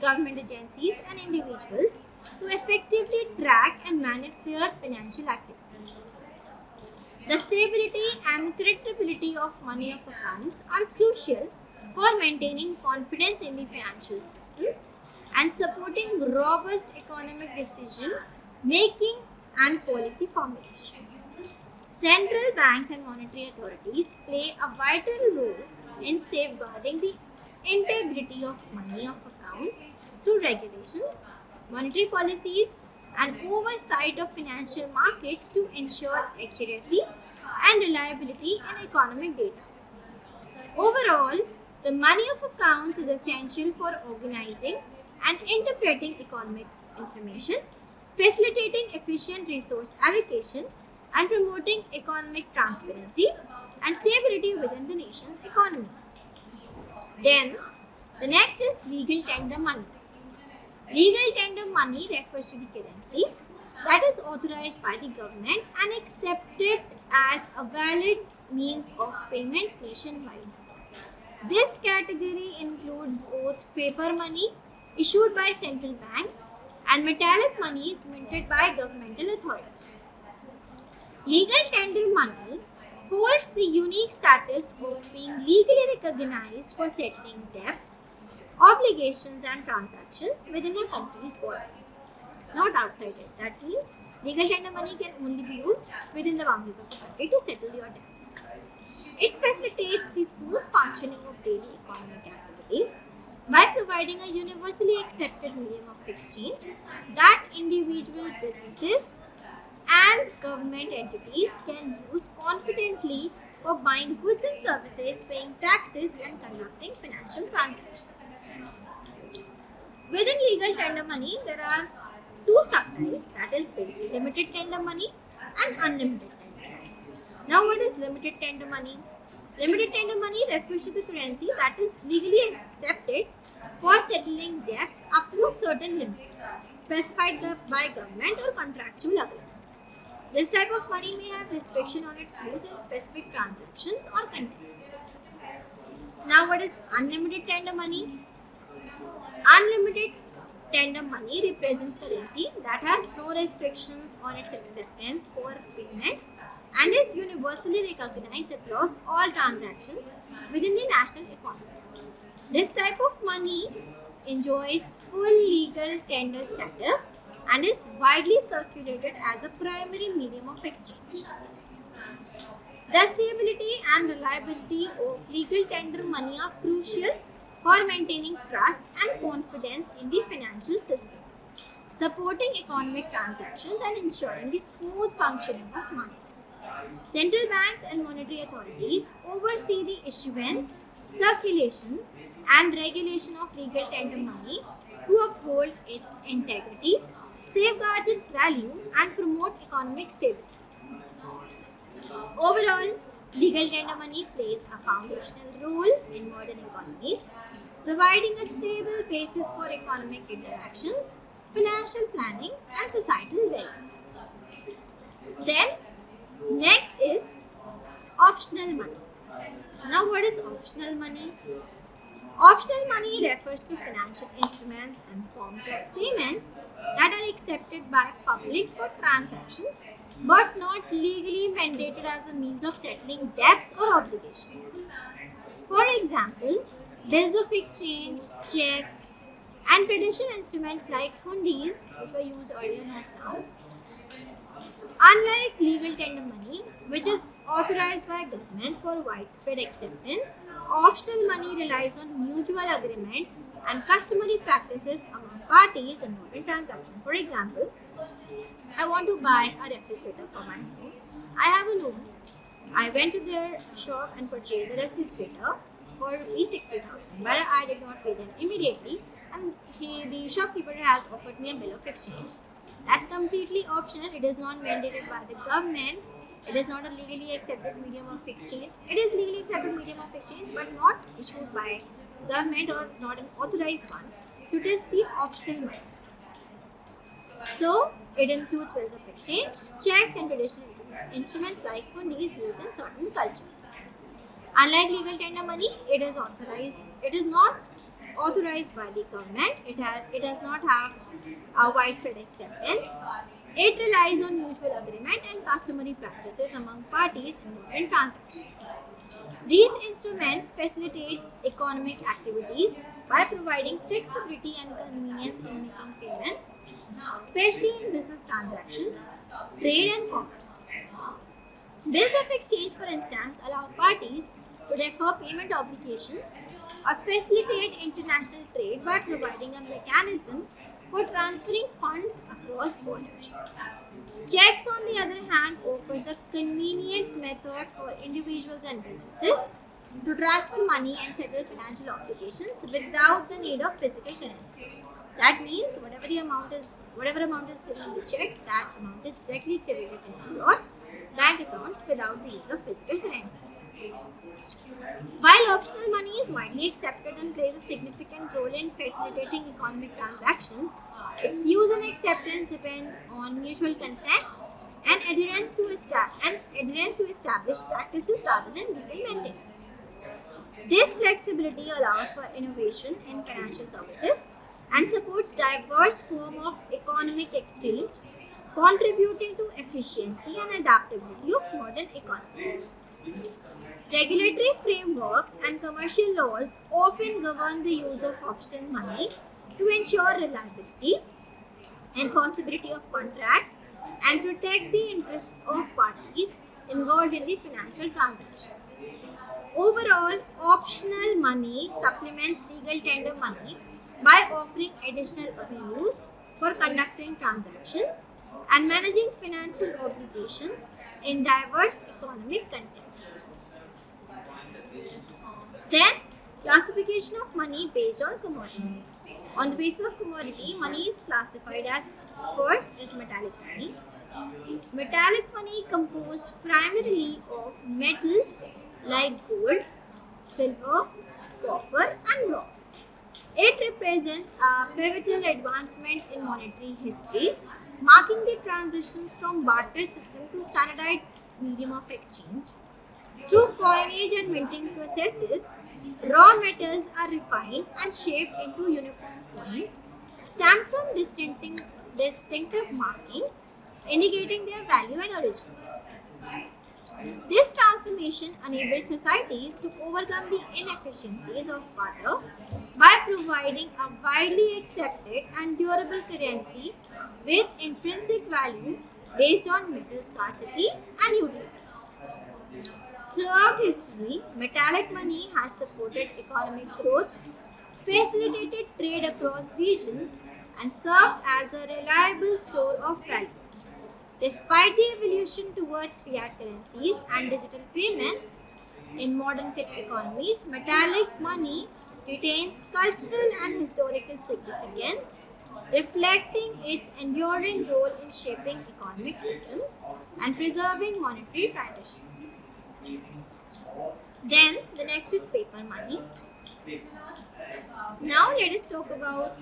government agencies, and individuals to effectively track and manage their financial activities. The stability and credibility of money of accounts are crucial for maintaining confidence in the financial system and supporting robust economic decision making and policy formulation. Central banks and monetary authorities play a vital role in safeguarding the integrity of money of accounts through regulations, monetary policies, and oversight of financial markets to ensure accuracy and reliability in economic data. Overall, the money of accounts is essential for organizing and interpreting economic information, facilitating efficient resource allocation, and promoting economic transparency and stability within the nation's economy. Then, the next is legal tender money. Legal tender money refers to the currency that is authorized by the government and accepted as a valid means of payment nationwide. This category includes both paper money issued by central banks and metallic monies minted by governmental authorities. Legal tender money holds the unique status of being legally recognized for settling debts, obligations, and transactions within a country's borders, not outside it. That means legal tender money can only be used within the boundaries of a country to settle your debts. It facilitates the smooth functioning of daily economic activities by providing a universally accepted medium of exchange that individual businesses and government entities can use confidently for buying goods and services, paying taxes, and conducting financial transactions. Within legal tender money, there are two subtypes, that is limited tender money and unlimited tender money. Now, what is limited tender money? Limited tender money refers to the currency that is legally accepted for settling debts up to a certain limit specified by government or contractual agreements. This type of money may have restriction on its use in specific transactions or context. Now, what is unlimited tender money? Unlimited tender money represents currency that has no restrictions on its acceptance for payment and is universally recognized across all transactions within the national economy. This type of money enjoys full legal tender status and is widely circulated as a primary medium of exchange. The stability and reliability of legal tender money are crucial for maintaining trust and confidence in the financial system. supporting economic transactions and ensuring the smooth functioning of markets. Central banks and monetary authorities oversee the issuance, circulation, and regulation of legal tender money to uphold its integrity, safeguards its value, and promote economic stability. Overall, legal tender money plays a foundational role in modern economies, providing a stable basis for economic interactions, financial planning, and societal well-being. Then, next is optional money. Now, what is optional money? Optional money refers to financial instruments and forms of payments that are accepted by public for transactions but not legally mandated as a means of settling debts or obligations. For example, bills of exchange, checks, and traditional instruments like hundis, which were used earlier, not now. Unlike legal tender money, which is authorized by governments for widespread acceptance, optional money relies on mutual agreement and customary practices among parties involved in transactions. For example, I want to buy a refrigerator for my home. I have a loan. I went to their shop and purchased a refrigerator for rupees 60,000, but I did not pay them immediately, and the shopkeeper has offered me a bill of exchange. That's completely optional. It is not mandated by the government. It is not a legally accepted medium of exchange. It is legally accepted medium of exchange, but not issued by government or not an authorized one. So it is the optional money. So it includes bills of exchange, checks, and traditional instruments like hundis used in certain cultures. Unlike legal tender money, it is authorized. It is not authorized by the government. It does not have a widespread acceptance. It relies on mutual agreement and customary practices among parties involved in transactions. These instruments facilitate economic activities by providing flexibility and convenience in making payments, especially in business transactions, trade, and commerce. Bills of exchange, for instance, allow parties to defer payment obligations or facilitate international trade by providing a mechanism for transferring funds across borders. Checks, on the other hand, offers a convenient method for individuals and businesses to transfer money and settle financial obligations without the need of physical currency. That means whatever amount is given in the check, that amount is directly credited into your bank accounts without the use of physical currency. While optional money is widely accepted and plays a significant role in facilitating economic transactions, its use and acceptance depend on mutual consent and adherence to established practices rather than legal mandate. This flexibility allows for innovation in financial services and supports diverse forms of economic exchange, contributing to efficiency and adaptability of modern economies. Regulatory frameworks and commercial laws often govern the use of optional money to ensure reliability, enforceability of contracts, and protect the interests of parties involved in the financial transactions. Overall, optional money supplements legal tender money by offering additional avenues for conducting transactions and managing financial obligations in diverse economic contexts. Then, classification of money based on commodity. On the basis of commodity, money is classified as first is metallic money. Metallic money composed primarily of metals like gold, silver, copper, and bronze. It represents a pivotal advancement in monetary history, marking the transitions from barter system to standardized medium of exchange. Through coinage and minting processes, raw metals are refined and shaped into uniform coins, stamped from distinctive markings indicating their value and origin. This transformation enabled societies to overcome the inefficiencies of barter by providing a widely accepted and durable currency with intrinsic value based on metal scarcity and utility. Throughout history, metallic money has supported economic growth, facilitated trade across regions, and served as a reliable store of value. Despite the evolution towards fiat currencies and digital payments in modern economies, metallic money retains cultural and historical significance, reflecting its enduring role in shaping economic systems and preserving monetary traditions. Then the next is paper money. Now let us talk about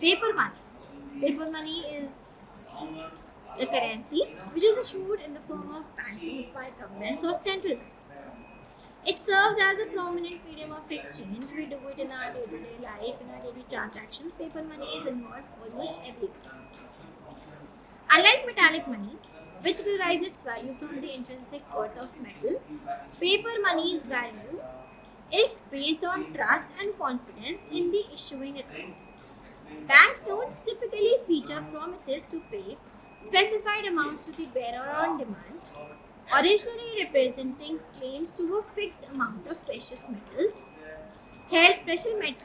paper money. Paper money is the currency which is issued in the form of banknotes by governments or central banks. It serves as a prominent medium of exchange. We do it in our day-to-day life, in our daily transactions. Paper money is involved almost everywhere. Unlike metallic money, which derives its value from the intrinsic worth of metal, paper money's value is based on trust and confidence in the issuing authority. Banknotes typically feature promises to pay specified amounts to the bearer on demand, originally representing claims to a fixed amount of precious metals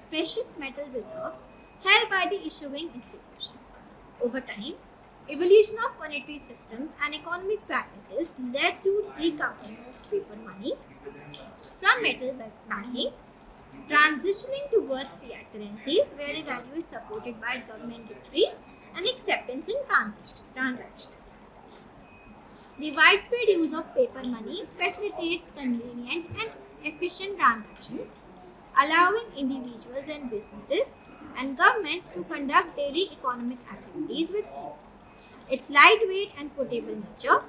precious metal reserves held by the issuing institution. Over time, evolution of monetary systems and economic practices led to decoupling of paper money from metal banking, transitioning towards fiat currencies where the value is supported by government decree and acceptance in transactions. The widespread use of paper money facilitates convenient and efficient transactions, allowing individuals and businesses and governments to conduct daily economic activities with ease. Its lightweight and portable nature,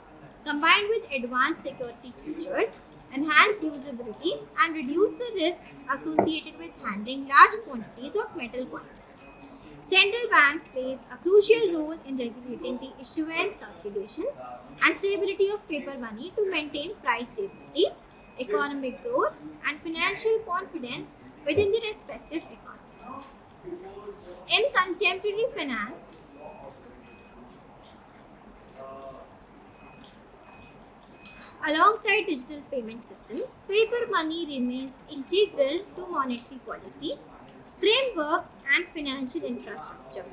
combined with advanced security features, enhance usability and reduce the risk associated with handling large quantities of metal coins. Central banks plays a crucial role in regulating the issuance, circulation, and stability of paper money to maintain price stability, economic growth, and financial confidence within the respective economies. In contemporary finance, alongside digital payment systems, paper money remains integral to monetary policy, framework, and financial infrastructure.